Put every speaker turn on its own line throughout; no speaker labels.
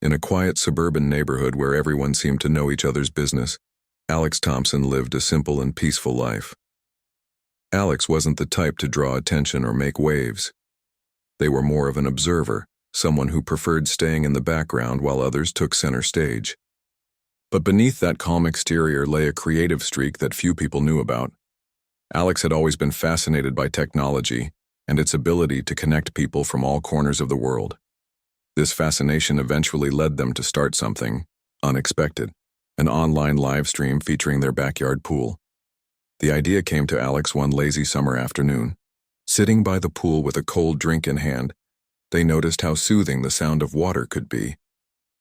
In a quiet suburban neighborhood where everyone seemed to know each other's business, Alex Thompson lived a simple and peaceful life. Alex wasn't the type to draw attention or make waves. They were more of an observer, someone who preferred staying in the background while others took center stage. But beneath that calm exterior lay a creative streak that few people knew about. Alex had always been fascinated by technology and its ability to connect people from all corners of the world. This fascination eventually led them to start something unexpected, an online live stream featuring their backyard pool. The idea came to Alex one lazy summer afternoon. Sitting by the pool with a cold drink in hand, they noticed how soothing the sound of water could be.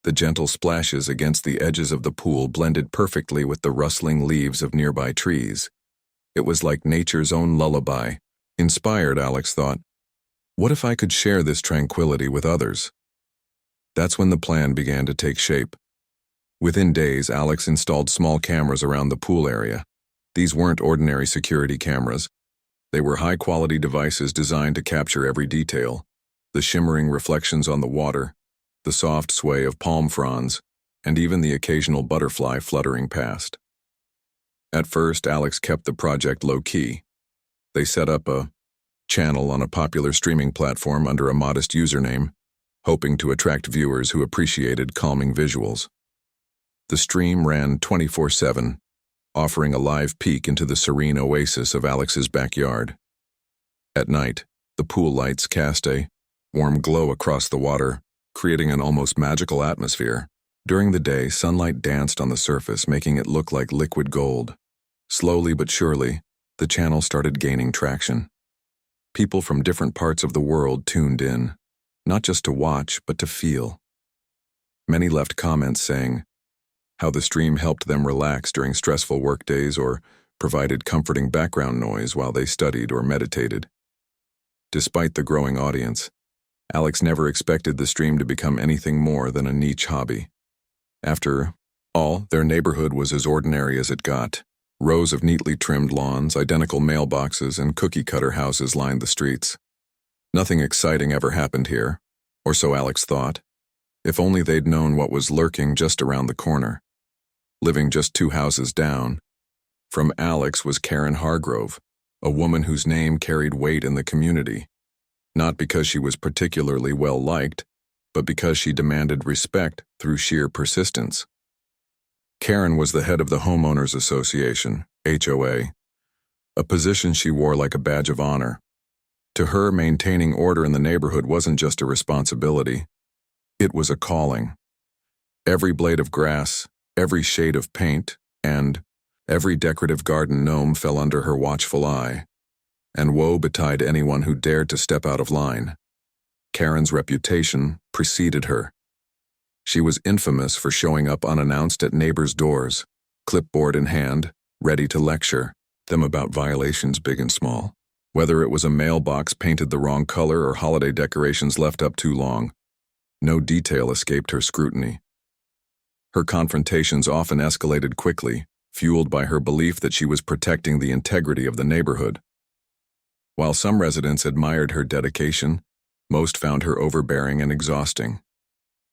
The gentle splashes against the edges of the pool blended perfectly with the rustling leaves of nearby trees. It was like nature's own lullaby. Inspired, Alex thought, what if I could share this tranquility with others? That's when the plan began to take shape. Within days, Alex installed small cameras around the pool area. These weren't ordinary security cameras. They were high-quality devices designed to capture every detail: the shimmering reflections on the water, the soft sway of palm fronds, and even the occasional butterfly fluttering past. At first, Alex kept the project low-key. They set up a channel on a popular streaming platform under a modest username, hoping to attract viewers who appreciated calming visuals. The stream ran 24/7, offering a live peek into the serene oasis of Alex's backyard. At night, the pool lights cast a warm glow across the water, creating an almost magical atmosphere. During the day, sunlight danced on the surface, making it look like liquid gold. Slowly but surely, the channel started gaining traction. People from different parts of the world tuned in, not just to watch, but to feel. Many left comments saying how the stream helped them relax during stressful workdays or provided comforting background noise while they studied or meditated. Despite the growing audience, Alex never expected the stream to become anything more than a niche hobby. After all, their neighborhood was as ordinary as it got. Rows of neatly trimmed lawns, identical mailboxes, and cookie-cutter houses lined the streets. Nothing exciting ever happened here, or so Alex thought. If only they'd known what was lurking just around the corner. Living just 2 houses down from Alex was Karen Hargrove, a woman whose name carried weight in the community. Not because she was particularly well-liked, but because she demanded respect through sheer persistence. Karen was the head of the Homeowners Association, HOA, a position she wore like a badge of honor. To her, maintaining order in the neighborhood wasn't just a responsibility, it was a calling. Every blade of grass, every shade of paint, and every decorative garden gnome fell under her watchful eye, and woe betide anyone who dared to step out of line. Karen's reputation preceded her. She was infamous for showing up unannounced at neighbors' doors, clipboard in hand, ready to lecture them about violations big and small. Whether it was a mailbox painted the wrong color or holiday decorations left up too long, no detail escaped her scrutiny. Her confrontations often escalated quickly, fueled by her belief that she was protecting the integrity of the neighborhood. While some residents admired her dedication, most found her overbearing and exhausting.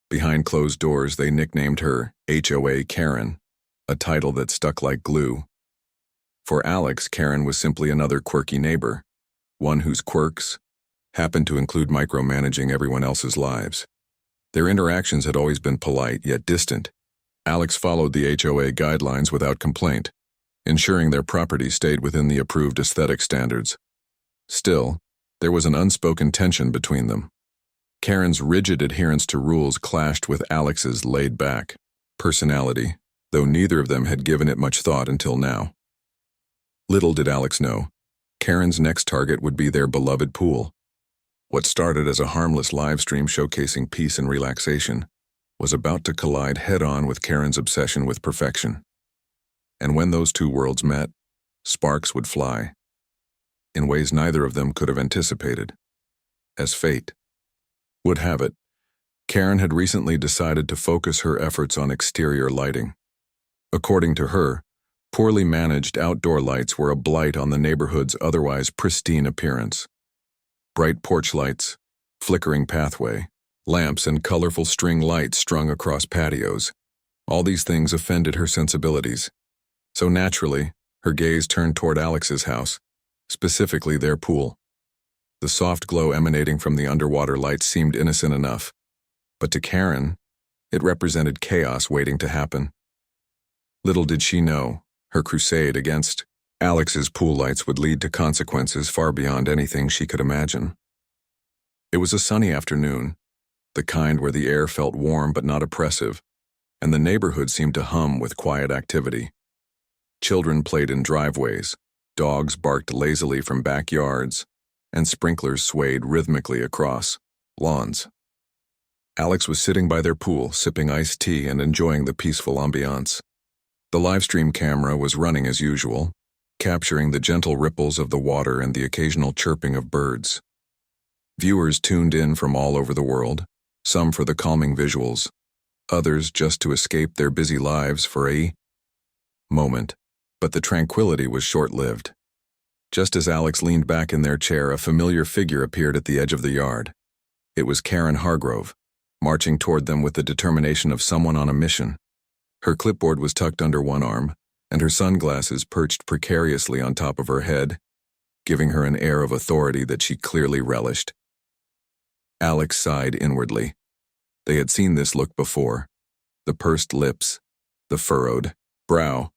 Behind closed doors, they nicknamed her HOA Karen, a title that stuck like glue. For Alex, Karen was simply another quirky neighbor, one whose quirks happened to include micromanaging everyone else's lives. Their interactions had always been polite yet distant. Alex followed the HOA guidelines without complaint, ensuring their property stayed within the approved aesthetic standards. Still, there was an unspoken tension between them. Karen's rigid adherence to rules clashed with Alex's laid-back personality, though neither of them had given it much thought until now. Little did Alex know, Karen's next target would be their beloved pool. What started as a harmless live stream showcasing peace and relaxation was about to collide head-on with Karen's obsession with perfection. And when those two worlds met, sparks would fly, in ways neither of them could have anticipated. As fate would have it, Karen had recently decided to focus her efforts on exterior lighting. According to her, poorly managed outdoor lights were a blight on the neighborhood's otherwise pristine appearance. Bright porch lights, flickering pathway, lamps and colorful string lights strung across patios. All these things offended her sensibilities. So naturally, her gaze turned toward Alex's house, specifically their pool. The soft glow emanating from the underwater lights seemed innocent enough, but to Karen, it represented chaos waiting to happen. Little did she know, her crusade against Alex's pool lights would lead to consequences far beyond anything she could imagine. It was a sunny afternoon, the kind where the air felt warm but not oppressive, and the neighborhood seemed to hum with quiet activity. Children played in driveways, dogs barked lazily from backyards, and sprinklers swayed rhythmically across lawns. Alex was sitting by their pool, sipping iced tea and enjoying the peaceful ambiance. The Livestream camera was running as usual, capturing the gentle ripples of the water and the occasional chirping of birds. Viewers tuned in from all over the world, some for the calming visuals, others just to escape their busy lives for a moment. But the tranquility was short-lived. Just as Alex leaned back in their chair, a familiar figure appeared at the edge of the yard. It was Karen Hargrove, marching toward them with the determination of someone on a mission. Her clipboard was tucked under one arm, and her sunglasses perched precariously on top of her head, giving her an air of authority that she clearly relished. Alex sighed inwardly. They had seen this look before. The pursed lips, the furrowed brow,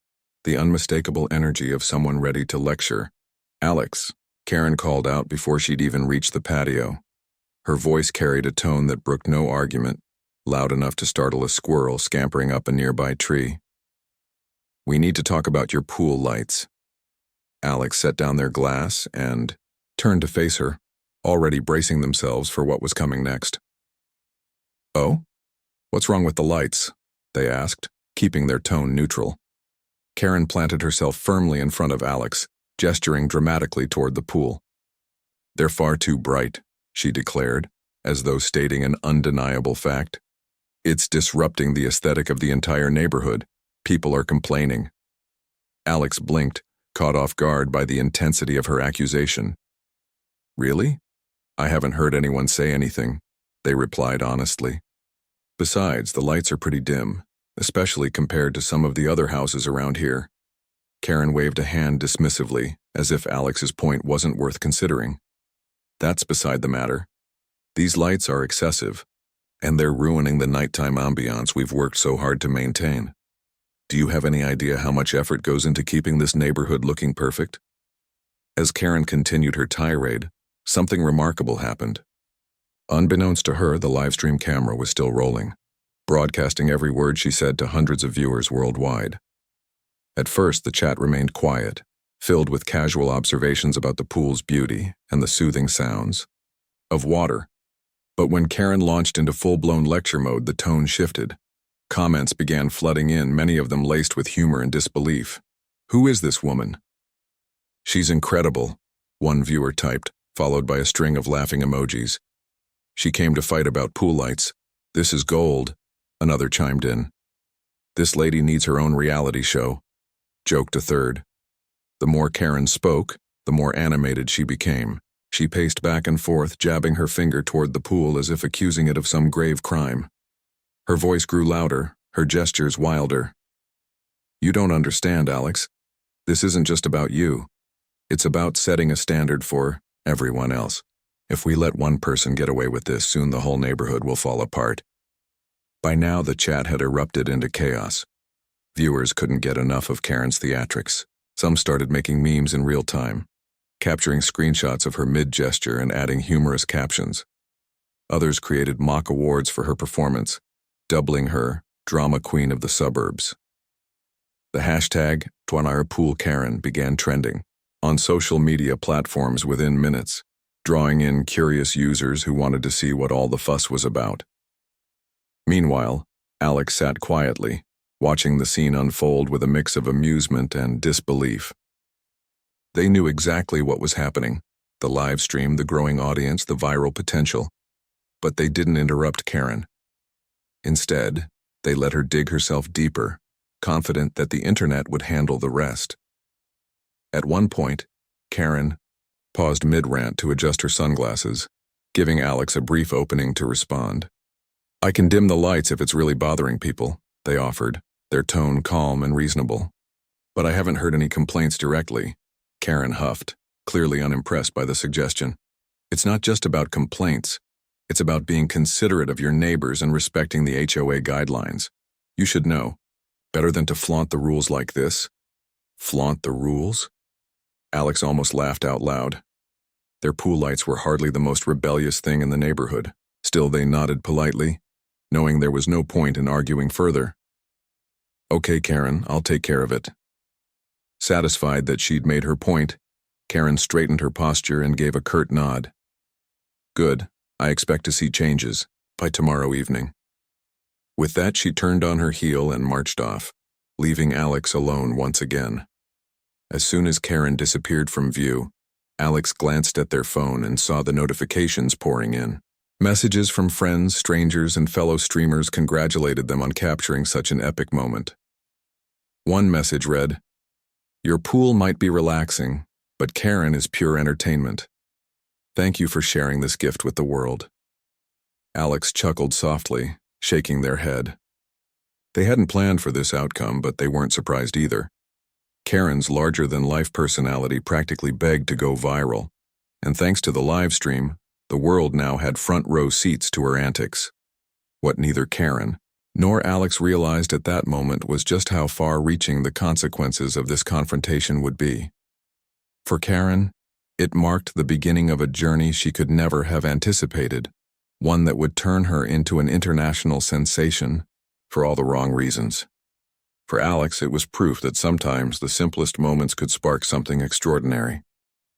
the unmistakable energy of someone ready to lecture. "Alex," Karen called out before she'd even reached the patio. Her voice carried a tone that brooked no argument, loud enough to startle a squirrel scampering up a nearby tree. "We need to talk about your pool lights." Alex set down their glass and turned to face her, already bracing themselves for what was coming next. "Oh? What's wrong with the lights?" they asked, keeping their tone neutral. Karen planted herself firmly in front of Alex, gesturing dramatically toward the pool. "They're far too bright," she declared, as though stating an undeniable fact. "It's disrupting the aesthetic of the entire neighborhood. People are complaining." Alex blinked, caught off guard by the intensity of her accusation. "Really? I haven't heard anyone say anything," they replied honestly. "Besides, the lights are pretty dim, especially compared to some of the other houses around here." Karen waved a hand dismissively, as if Alex's point wasn't worth considering. "That's beside the matter. These lights are excessive, and they're ruining the nighttime ambiance we've worked so hard to maintain. Do you have any idea how much effort goes into keeping this neighborhood looking perfect?" As Karen continued her tirade, something remarkable happened. Unbeknownst to her, the Livestream camera was still rolling, broadcasting every word she said to hundreds of viewers worldwide. At first, the chat remained quiet, filled with casual observations about the pool's beauty and the soothing sounds of water. But when Karen launched into full-blown lecture mode, the tone shifted. Comments began flooding in, many of them laced with humor and disbelief. "Who is this woman?" "She's incredible," one viewer typed, followed by a string of laughing emojis. "She came to fight about pool lights. This is gold," another chimed in. "This lady needs her own reality show," joked a third. The more Karen spoke, the more animated she became. She paced back and forth, jabbing her finger toward the pool as if accusing it of some grave crime. Her voice grew louder, her gestures wilder. "You don't understand, Alex. This isn't just about you. It's about setting a standard for everyone else. If we let one person get away with this, soon the whole neighborhood will fall apart." By now, the chat had erupted into chaos. Viewers couldn't get enough of Karen's theatrics. Some started making memes in real time, capturing screenshots of her mid-gesture and adding humorous captions. Others created mock awards for her performance, doubling her drama queen of the suburbs. The hashtag #TwanIrPoolKaren began trending on social media platforms within minutes, drawing in curious users who wanted to see what all the fuss was about. Meanwhile, Alex sat quietly, watching the scene unfold with a mix of amusement and disbelief. They knew exactly what was happening: the live stream, the growing audience, the viral potential. But they didn't interrupt Karen. Instead, they let her dig herself deeper, confident that the internet would handle the rest. At one point, Karen paused mid-rant to adjust her sunglasses, giving Alex a brief opening to respond. "I can dim the lights if it's really bothering people," they offered, their tone calm and reasonable. "But I haven't heard any complaints directly," Karen huffed, clearly unimpressed by the suggestion. "It's not just about complaints. It's about being considerate of your neighbors and respecting the HOA guidelines. You should know. Better than to flaunt the rules like this." "Flaunt the rules?" Alex almost laughed out loud. Their pool lights were hardly the most rebellious thing in the neighborhood. Still, they nodded politely, knowing there was no point in arguing further. "Okay, Karen, I'll take care of it." Satisfied that she'd made her point, Karen straightened her posture and gave a curt nod. "Good. I expect to see changes by tomorrow evening." With that, she turned on her heel and marched off, leaving Alex alone once again. As soon as Karen disappeared from view, Alex glanced at their phone and saw the notifications pouring in. Messages from friends, strangers, and fellow streamers congratulated them on capturing such an epic moment. One message read, "Your pool might be relaxing, but Karen is pure entertainment. Thank you for sharing this gift with the world." Alex chuckled softly, shaking their head. They hadn't planned for this outcome, but they weren't surprised either. Karen's larger-than-life personality practically begged to go viral, and thanks to the live stream, the world now had front-row seats to her antics. What neither Karen nor Alex realized at that moment was just how far-reaching the consequences of this confrontation would be. For Karen, it marked the beginning of a journey she could never have anticipated, one that would turn her into an international sensation for all the wrong reasons. For Alex, it was proof that sometimes the simplest moments could spark something extraordinary.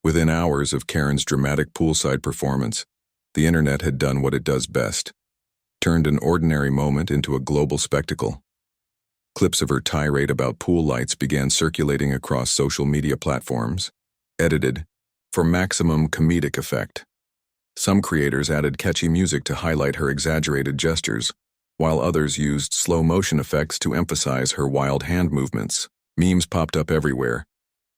Within hours of Karen's dramatic poolside performance, the internet had done what it does best, turned an ordinary moment into a global spectacle. Clips of her tirade about pool lights began circulating across social media platforms, edited for maximum comedic effect. Some creators added catchy music to highlight her exaggerated gestures, while others used slow-motion effects to emphasize her wild hand movements. Memes popped up everywhere,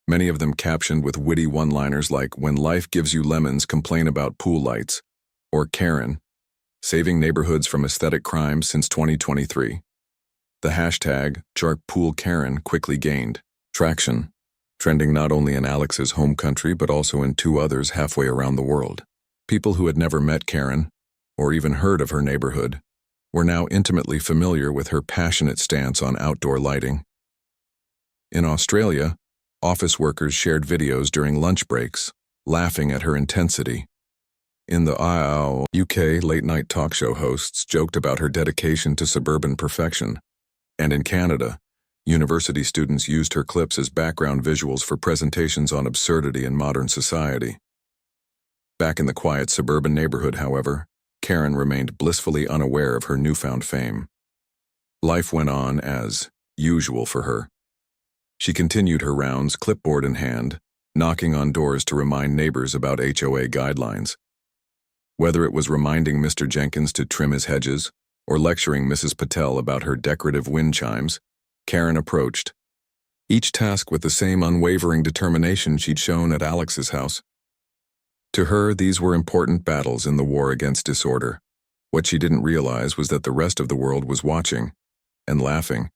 many of them captioned with witty one-liners like, "When life gives you lemons, complain about pool lights," or "Karen, saving neighborhoods from aesthetic crimes since 2023. The hashtag #CharkPoolKaren quickly gained traction, trending not only in Alex's home country but also in two others halfway around the world. People who had never met Karen, or even heard of her neighborhood, were now intimately familiar with her passionate stance on outdoor lighting. In Australia, office workers shared videos during lunch breaks, laughing at her intensity. In the UK, late-night talk show hosts joked about her dedication to suburban perfection. And in Canada, university students used her clips as background visuals for presentations on absurdity in modern society. Back in the quiet suburban neighborhood, however, Karen remained blissfully unaware of her newfound fame. Life went on as usual for her. She continued her rounds, clipboard in hand, knocking on doors to remind neighbors about HOA guidelines. Whether it was reminding Mr. Jenkins to trim his hedges or lecturing Mrs. Patel about her decorative wind chimes, Karen approached, each task with the same unwavering determination she'd shown at Alex's house. To her, these were important battles in the war against disorder. What she didn't realize was that the rest of the world was watching and laughing.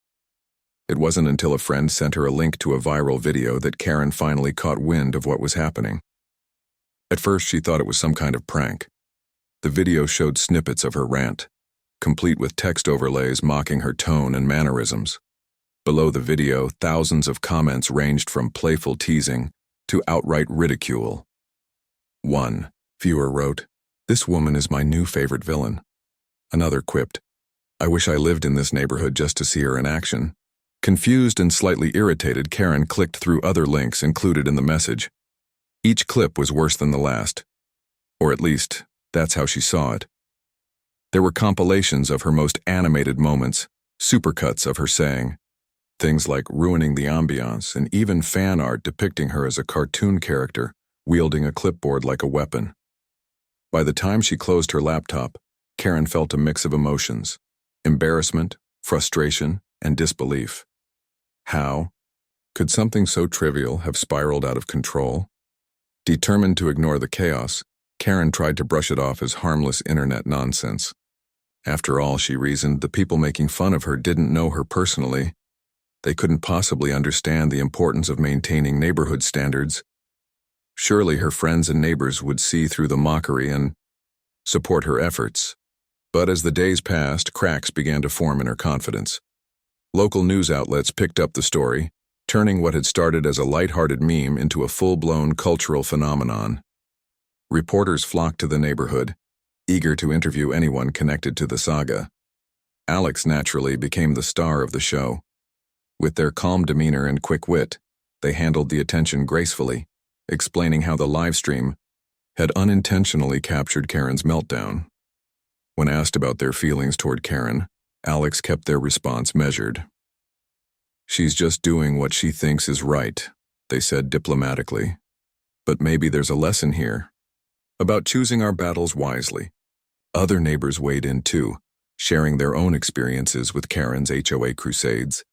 It wasn't until a friend sent her a link to a viral video that Karen finally caught wind of what was happening. At first, she thought it was some kind of prank. The video showed snippets of her rant, complete with text overlays mocking her tone and mannerisms. Below the video, thousands of comments ranged from playful teasing to outright ridicule. One viewer wrote, "This woman is my new favorite villain." Another quipped, "I wish I lived in this neighborhood just to see her in action." Confused and slightly irritated, Karen clicked through other links included in the message. Each clip was worse than the last, or at least, that's how she saw it. There were compilations of her most animated moments, supercuts of her saying things like ruining the ambiance, and even fan art depicting her as a cartoon character, wielding a clipboard like a weapon. By the time she closed her laptop, Karen felt a mix of emotions: embarrassment, frustration, and disbelief. How could something so trivial have spiraled out of control? Determined to ignore the chaos, Karen tried to brush it off as harmless internet nonsense. After all, she reasoned, the people making fun of her didn't know her personally. They couldn't possibly understand the importance of maintaining neighborhood standards. Surely her friends and neighbors would see through the mockery and support her efforts. But as the days passed, cracks began to form in her confidence. Local news outlets picked up the story, turning what had started as a light-hearted meme into a full-blown cultural phenomenon. Reporters flocked to the neighborhood, eager to interview anyone connected to the saga. Alex naturally became the star of the show. With their calm demeanor and quick wit, they handled the attention gracefully, explaining how the livestream had unintentionally captured Karen's meltdown. When asked about their feelings toward Karen, Alex kept their response measured. "She's just doing what she thinks is right," they said diplomatically. "But maybe there's a lesson here about choosing our battles wisely." Other neighbors weighed in too, sharing their own experiences with Karen's HOA crusades.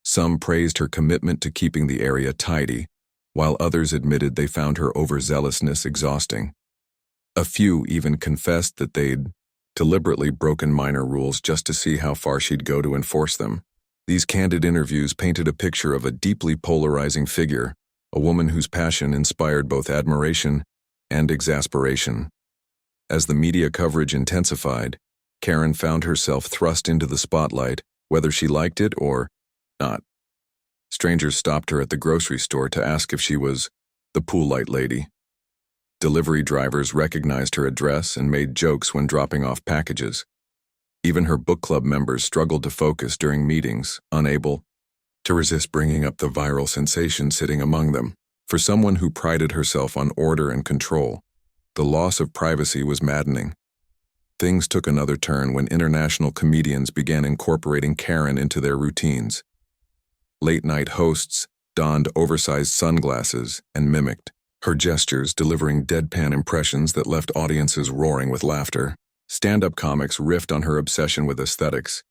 Some praised her commitment to keeping the area tidy, while others admitted they found her overzealousness exhausting. A few even confessed that they'd deliberately broken minor rules just to see how far she'd go to enforce them. These candid interviews painted a picture of a deeply polarizing figure, a woman whose passion inspired both admiration and exasperation. As the media coverage intensified, Karen found herself thrust into the spotlight, whether she liked it or not. Strangers stopped her at the grocery store to ask if she was the pool light lady. Delivery drivers recognized her address and made jokes when dropping off packages. Even her book club members struggled to focus during meetings, unable to resist bringing up the viral sensation sitting among them. For someone who prided herself on order and control, the loss of privacy was maddening. Things took another turn when international comedians began incorporating Karen into their routines. Late-night hosts donned oversized sunglasses and mimicked her gestures, delivering deadpan impressions that left audiences roaring with laughter. Stand-up comics riffed on her obsession with aesthetics,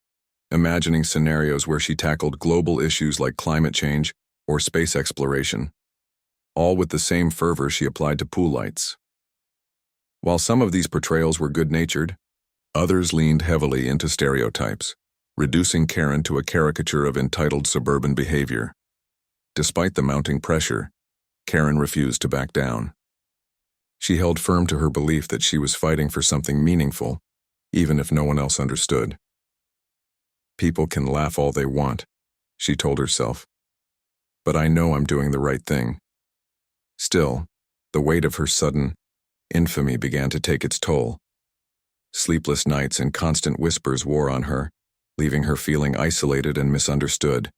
imagining scenarios where she tackled global issues like climate change or space exploration, all with the same fervor she applied to pool lights. While some of these portrayals were good-natured, others leaned heavily into stereotypes, reducing Karen to a caricature of entitled suburban behavior. Despite the mounting pressure, Karen refused to back down. She held firm to her belief that she was fighting for something meaningful, even if no one else understood. "People can laugh all they want," she told herself, "but I know I'm doing the right thing." Still, the weight of her sudden infamy began to take its toll. Sleepless nights and constant whispers wore on her, leaving her feeling isolated and misunderstood.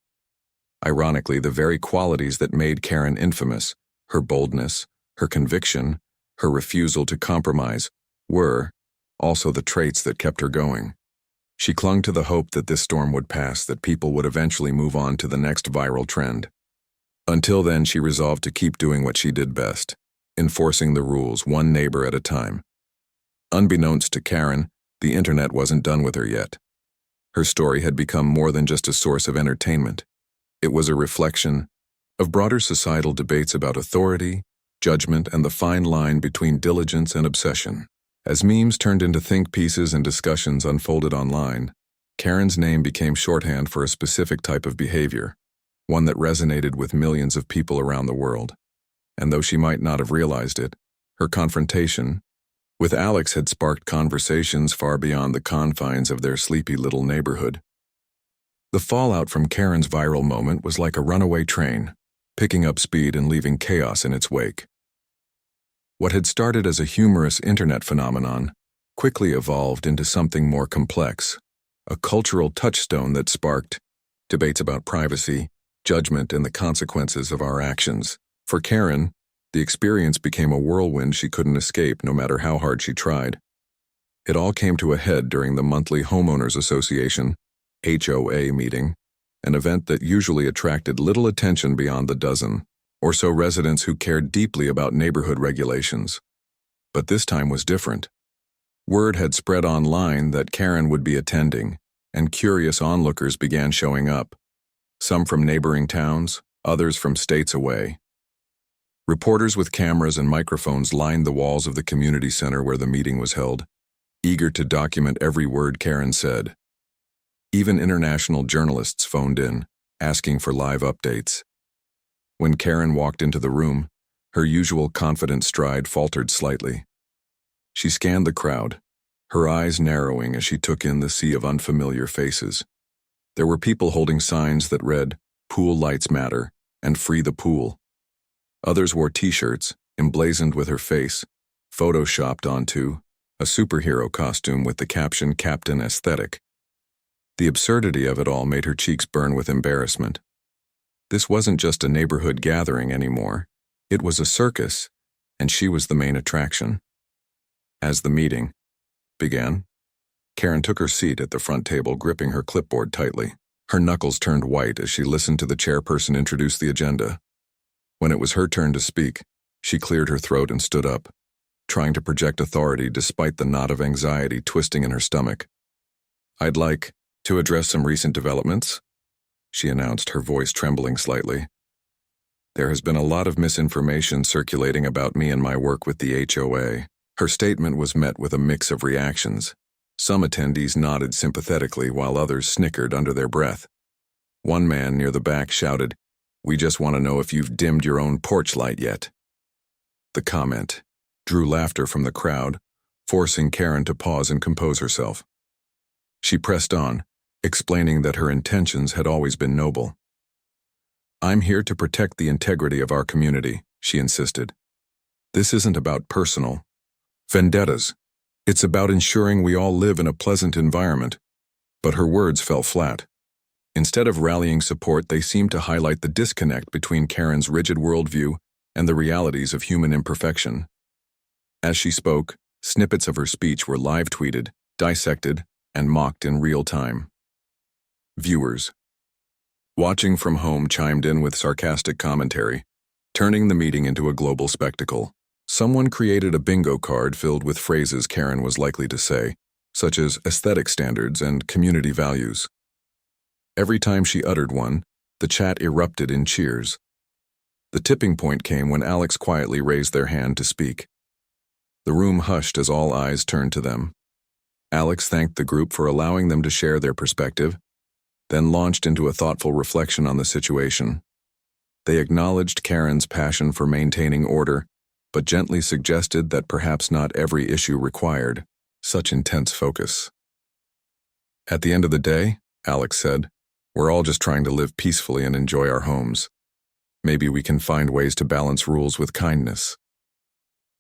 Ironically, the very qualities that made Karen infamous, her boldness, her conviction, her refusal to compromise, were also the traits that kept her going. She clung to the hope that this storm would pass, that people would eventually move on to the next viral trend. Until then, she resolved to keep doing what she did best, enforcing the rules one neighbor at a time. Unbeknownst to Karen, the internet wasn't done with her yet. Her story had become more than just a source of entertainment. It was a reflection of broader societal debates about authority, judgment, and the fine line between diligence and obsession. As memes turned into think pieces and discussions unfolded online, Karen's name became shorthand for a specific type of behavior, one that resonated with millions of people around the world. And though she might not have realized it, her confrontation with Alex had sparked conversations far beyond the confines of their sleepy little neighborhood. The fallout from Karen's viral moment was like a runaway train, picking up speed and leaving chaos in its wake. What had started as a humorous internet phenomenon quickly evolved into something more complex, a cultural touchstone that sparked debates about privacy, judgment, and the consequences of our actions. For Karen, the experience became a whirlwind she couldn't escape no matter how hard she tried. It all came to a head during the monthly Homeowners Association (HOA) meeting, an event that usually attracted little attention beyond the dozen or so residents who cared deeply about neighborhood regulations. But this time was different. Word had spread online that Karen would be attending, and curious onlookers began showing up, some from neighboring towns, others from states away. Reporters with cameras and microphones lined the walls of the community center where the meeting was held, eager to document every word Karen said. Even international journalists phoned in, asking for live updates. When Karen walked into the room, her usual confident stride faltered slightly. She scanned the crowd, her eyes narrowing as she took in the sea of unfamiliar faces. There were people holding signs that read, "Pool lights matter," and "Free the pool." Others wore t-shirts, emblazoned with her face, photoshopped onto a superhero costume with the caption "Captain Aesthetic." The absurdity of it all made her cheeks burn with embarrassment. This wasn't just a neighborhood gathering anymore. It was a circus, and she was the main attraction. As the meeting began, Karen took her seat at the front table, gripping her clipboard tightly. Her knuckles turned white as she listened to the chairperson introduce the agenda. When it was her turn to speak, she cleared her throat and stood up, trying to project authority despite the knot of anxiety twisting in her stomach. "I'd like to address some recent developments," she announced, her voice trembling slightly. "There has been a lot of misinformation circulating about me and my work with the HOA." Her statement was met with a mix of reactions. Some attendees nodded sympathetically while others snickered under their breath. One man near the back shouted, "We just want to know if you've dimmed your own porch light yet." The comment drew laughter from the crowd, forcing Karen to pause and compose herself. She pressed on, explaining that her intentions had always been noble. "I'm here to protect the integrity of our community," she insisted. "This isn't about personal vendettas. It's about ensuring we all live in a pleasant environment." But her words fell flat. Instead of rallying support, they seemed to highlight the disconnect between Karen's rigid worldview and the realities of human imperfection. As she spoke, snippets of her speech were live tweeted, dissected, and mocked in real time. Viewers watching from home chimed in with sarcastic commentary, turning the meeting into a global spectacle. Someone created a bingo card filled with phrases Karen was likely to say, such as aesthetic standards and community values. Every time she uttered one, the chat erupted in cheers. The tipping point came when Alex quietly raised their hand to speak. The room hushed as all eyes turned to them. Alex thanked the group for allowing them to share their perspective, then launched into a thoughtful reflection on the situation. They acknowledged Karen's passion for maintaining order, but gently suggested that perhaps not every issue required such intense focus. "At the end of the day," Alex said, "we're all just trying to live peacefully and enjoy our homes. Maybe we can find ways to balance rules with kindness."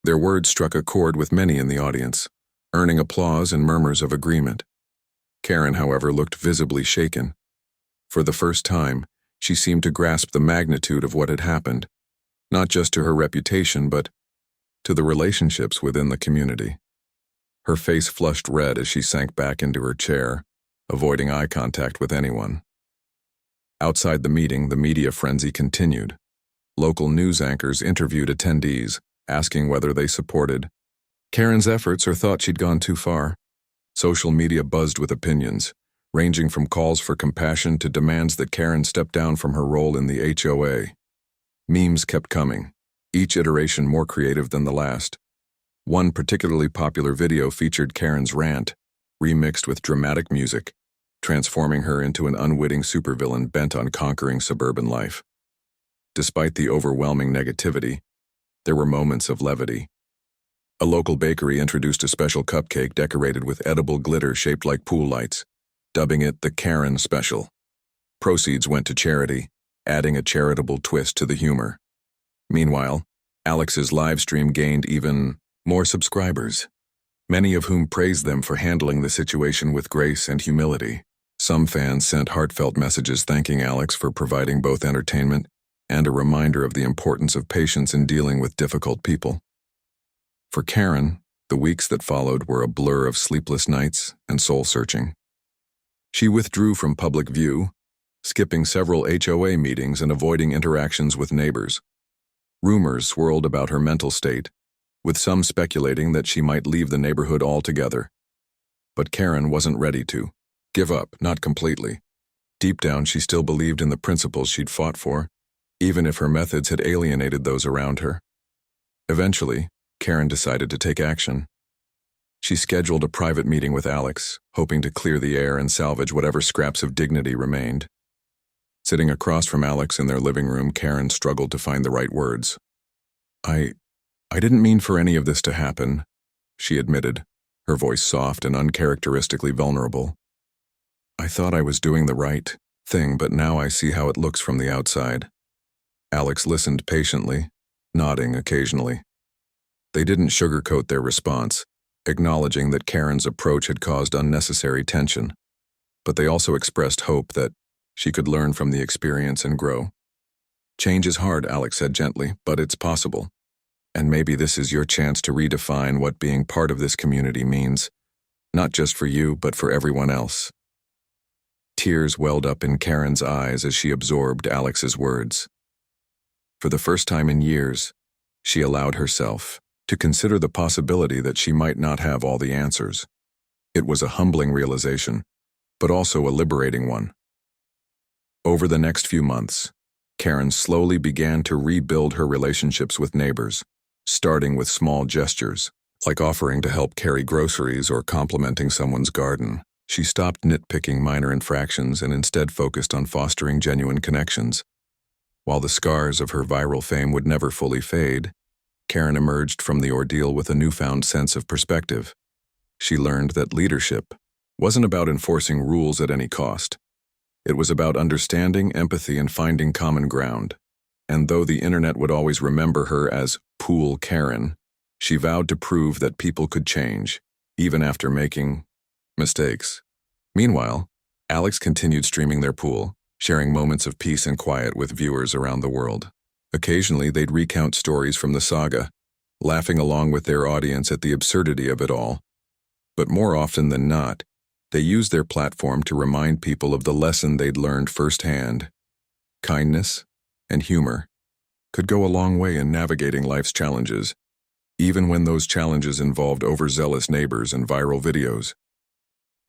Their words struck a chord with many in the audience, earning applause and murmurs of agreement. Karen, however, looked visibly shaken. For the first time, she seemed to grasp the magnitude of what had happened, not just to her reputation, but to the relationships within the community. Her face flushed red as she sank back into her chair, avoiding eye contact with anyone. Outside the meeting, the media frenzy continued. Local news anchors interviewed attendees, asking whether they supported Karen's efforts or thought she'd gone too far. Social media buzzed with opinions, ranging from calls for compassion to demands that Karen step down from her role in the HOA. Memes kept coming, each iteration more creative than the last. One particularly popular video featured Karen's rant, remixed with dramatic music, transforming her into an unwitting supervillain bent on conquering suburban life. Despite the overwhelming negativity, there were moments of levity. A local bakery introduced a special cupcake decorated with edible glitter shaped like pool lights, dubbing it the Karen Special. Proceeds went to charity, adding a charitable twist to the humor. Meanwhile, Alex's livestream gained even more subscribers, many of whom praised them for handling the situation with grace and humility. Some fans sent heartfelt messages thanking Alex for providing both entertainment and a reminder of the importance of patience in dealing with difficult people. For Karen, the weeks that followed were a blur of sleepless nights and soul-searching. She withdrew from public view, skipping several HOA meetings and avoiding interactions with neighbors. Rumors swirled about her mental state, with some speculating that she might leave the neighborhood altogether. But Karen wasn't ready to give up, not completely. Deep down, she still believed in the principles she'd fought for, even if her methods had alienated those around her. Eventually, Karen decided to take action. She scheduled a private meeting with Alex, hoping to clear the air and salvage whatever scraps of dignity remained. Sitting across from Alex in their living room, Karen struggled to find the right words. I didn't mean for any of this to happen," she admitted, her voice soft and uncharacteristically vulnerable. "I thought I was doing the right thing, but now I see how it looks from the outside." Alex listened patiently, nodding occasionally. They didn't sugarcoat their response, acknowledging that Karen's approach had caused unnecessary tension, but they also expressed hope that she could learn from the experience and grow. "Change is hard," Alex said gently, "but it's possible. And maybe this is your chance to redefine what being part of this community means, not just for you, but for everyone else." Tears welled up in Karen's eyes as she absorbed Alex's words. For the first time in years, she allowed herself to consider the possibility that she might not have all the answers. It was a humbling realization, but also a liberating one. Over the next few months, Karen slowly began to rebuild her relationships with neighbors, starting with small gestures, like offering to help carry groceries or complimenting someone's garden. She stopped nitpicking minor infractions and instead focused on fostering genuine connections. While the scars of her viral fame would never fully fade, Karen emerged from the ordeal with a newfound sense of perspective. She learned that leadership wasn't about enforcing rules at any cost. It was about understanding, empathy, and finding common ground. And though the internet would always remember her as Pool Karen, she vowed to prove that people could change, even after making mistakes. Meanwhile, Alex continued streaming their pool, sharing moments of peace and quiet with viewers around the world. Occasionally, they'd recount stories from the saga, laughing along with their audience at the absurdity of it all. But more often than not, they used their platform to remind people of the lesson they'd learned firsthand. Kindness and humor could go a long way in navigating life's challenges, even when those challenges involved overzealous neighbors and viral videos.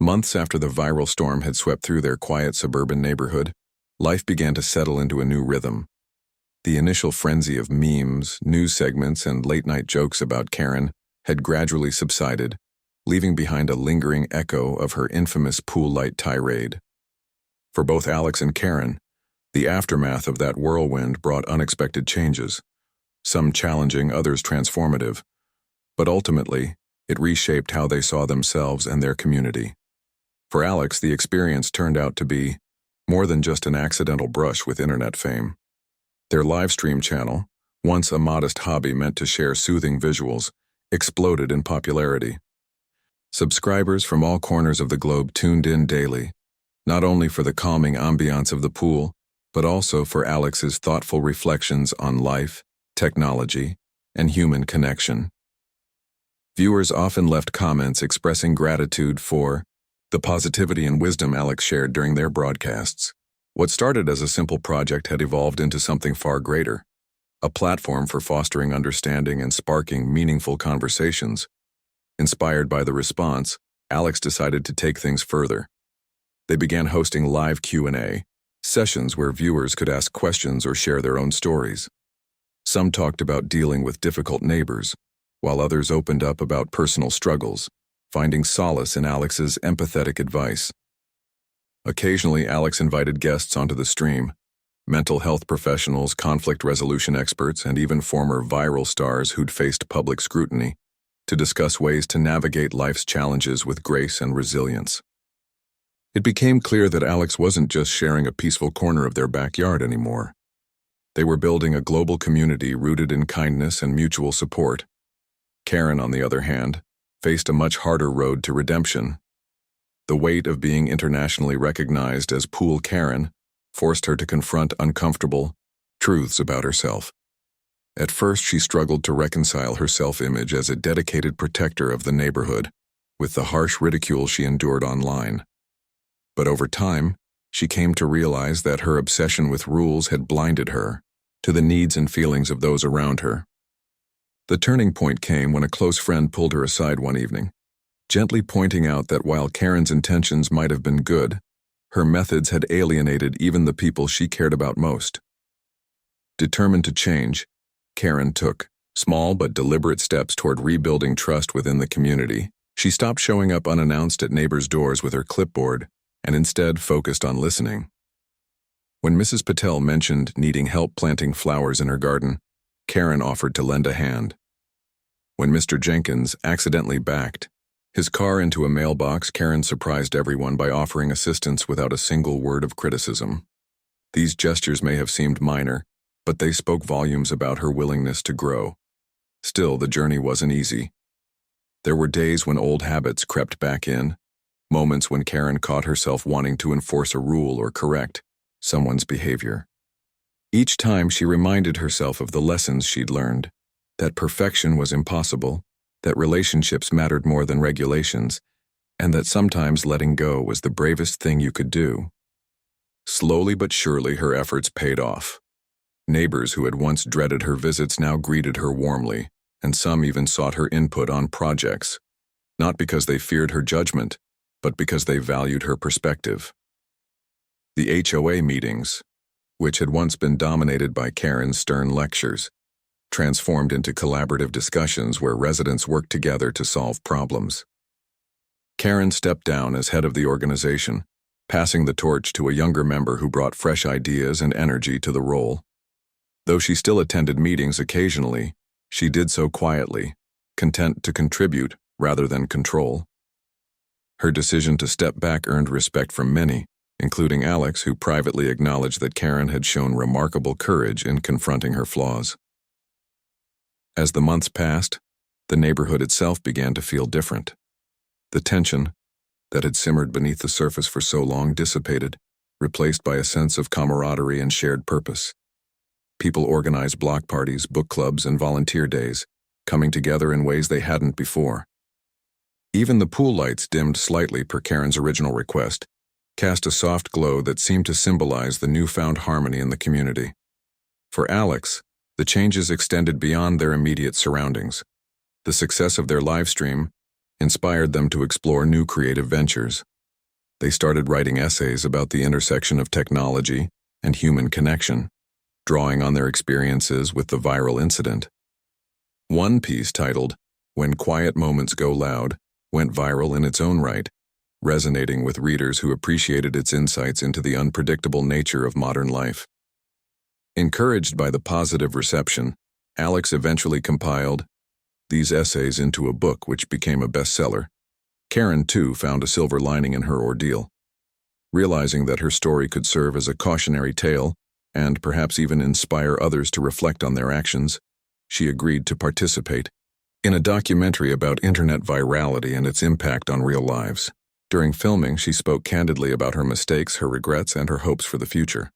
Months after the viral storm had swept through their quiet suburban neighborhood, life began to settle into a new rhythm. The initial frenzy of memes, news segments, and late-night jokes about Karen had gradually subsided, leaving behind a lingering echo of her infamous pool light tirade. For both Alex and Karen, the aftermath of that whirlwind brought unexpected changes, some challenging, others transformative, but ultimately, it reshaped how they saw themselves and their community. For Alex, the experience turned out to be more than just an accidental brush with internet fame. Their Livestream channel, once a modest hobby meant to share soothing visuals, exploded in popularity. Subscribers from all corners of the globe tuned in daily, not only for the calming ambiance of the pool, but also for Alex's thoughtful reflections on life, technology, and human connection. Viewers often left comments expressing gratitude for the positivity and wisdom Alex shared during their broadcasts. What started as a simple project had evolved into something far greater, a platform for fostering understanding and sparking meaningful conversations. Inspired by the response, Alex decided to take things further. They began hosting live Q&A, sessions where viewers could ask questions or share their own stories. Some talked about dealing with difficult neighbors, while others opened up about personal struggles, finding solace in Alex's empathetic advice. Occasionally, Alex invited guests onto the stream, mental health professionals, conflict resolution experts, and even former viral stars who'd faced public scrutiny, to discuss ways to navigate life's challenges with grace and resilience. It became clear that Alex wasn't just sharing a peaceful corner of their backyard anymore. They were building a global community rooted in kindness and mutual support. Karen, on the other hand, faced a much harder road to redemption. The weight of being internationally recognized as Pool Karen forced her to confront uncomfortable truths about herself. At first, she struggled to reconcile her self-image as a dedicated protector of the neighborhood with the harsh ridicule she endured online. But over time, she came to realize that her obsession with rules had blinded her to the needs and feelings of those around her. The turning point came when a close friend pulled her aside one evening, gently pointing out that while Karen's intentions might have been good, her methods had alienated even the people she cared about most. Determined to change, Karen took small but deliberate steps toward rebuilding trust within the community. She stopped showing up unannounced at neighbors' doors with her clipboard and instead focused on listening. When Mrs. Patel mentioned needing help planting flowers in her garden, Karen offered to lend a hand. When Mr. Jenkins accidentally backed his car into a mailbox, Karen surprised everyone by offering assistance without a single word of criticism. These gestures may have seemed minor, but they spoke volumes about her willingness to grow. Still, the journey wasn't easy. There were days when old habits crept back in, moments when Karen caught herself wanting to enforce a rule or correct someone's behavior. Each time she reminded herself of the lessons she'd learned, that perfection was impossible, that relationships mattered more than regulations, and that sometimes letting go was the bravest thing you could do. Slowly but surely her efforts paid off. Neighbors who had once dreaded her visits now greeted her warmly, and some even sought her input on projects, not because they feared her judgment, but because they valued her perspective. The HOA meetings, which had once been dominated by Karen's stern lectures, transformed into collaborative discussions where residents worked together to solve problems. Karen stepped down as head of the organization, passing the torch to a younger member who brought fresh ideas and energy to the role. Though she still attended meetings occasionally, she did so quietly, content to contribute rather than control. Her decision to step back earned respect from many, including Alex, who privately acknowledged that Karen had shown remarkable courage in confronting her flaws. As the months passed, the neighborhood itself began to feel different. The tension that had simmered beneath the surface for so long dissipated, replaced by a sense of camaraderie and shared purpose. People organized block parties, book clubs, and volunteer days, coming together in ways they hadn't before. Even the pool lights, dimmed slightly per Karen's original request, cast a soft glow that seemed to symbolize the newfound harmony in the community. For Alex, the changes extended beyond their immediate surroundings. The success of their Livestream inspired them to explore new creative ventures. They started writing essays about the intersection of technology and human connection, drawing on their experiences with the viral incident. One piece, titled "When Quiet Moments Go Loud," went viral in its own right, resonating with readers who appreciated its insights into the unpredictable nature of modern life. Encouraged by the positive reception, Alex eventually compiled these essays into a book which became a bestseller. Karen, too, found a silver lining in her ordeal. Realizing that her story could serve as a cautionary tale and perhaps even inspire others to reflect on their actions, she agreed to participate in a documentary about internet virality and its impact on real lives. During filming, she spoke candidly about her mistakes, her regrets, and her hopes for the future.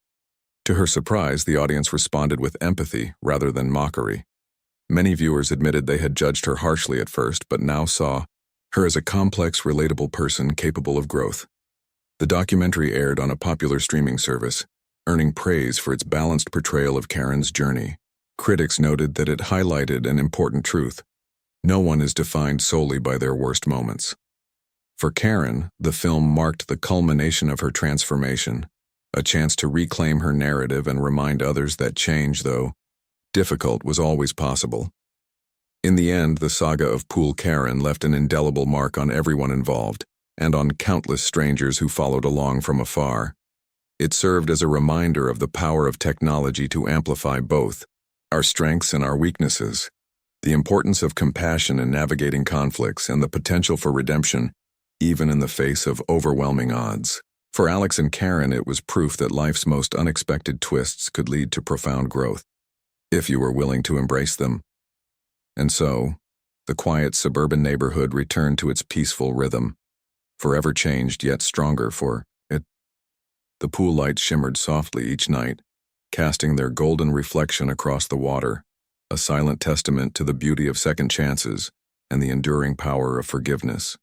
To her surprise, the audience responded with empathy rather than mockery. Many viewers admitted they had judged her harshly at first, but now saw her as a complex, relatable person capable of growth. The documentary aired on a popular streaming service, earning praise for its balanced portrayal of Karen's journey. Critics noted that it highlighted an important truth: no one is defined solely by their worst moments. For Karen, the film marked the culmination of her transformation, a chance to reclaim her narrative and remind others that change, though difficult, was always possible. In the end, the saga of Pool Karen left an indelible mark on everyone involved, and on countless strangers who followed along from afar. It served as a reminder of the power of technology to amplify both our strengths and our weaknesses, the importance of compassion in navigating conflicts, and the potential for redemption, even in the face of overwhelming odds. For Alex and Karen, it was proof that life's most unexpected twists could lead to profound growth, if you were willing to embrace them. And so, the quiet suburban neighborhood returned to its peaceful rhythm, forever changed yet stronger for it. The pool lights shimmered softly each night, casting their golden reflection across the water, a silent testament to the beauty of second chances and the enduring power of forgiveness.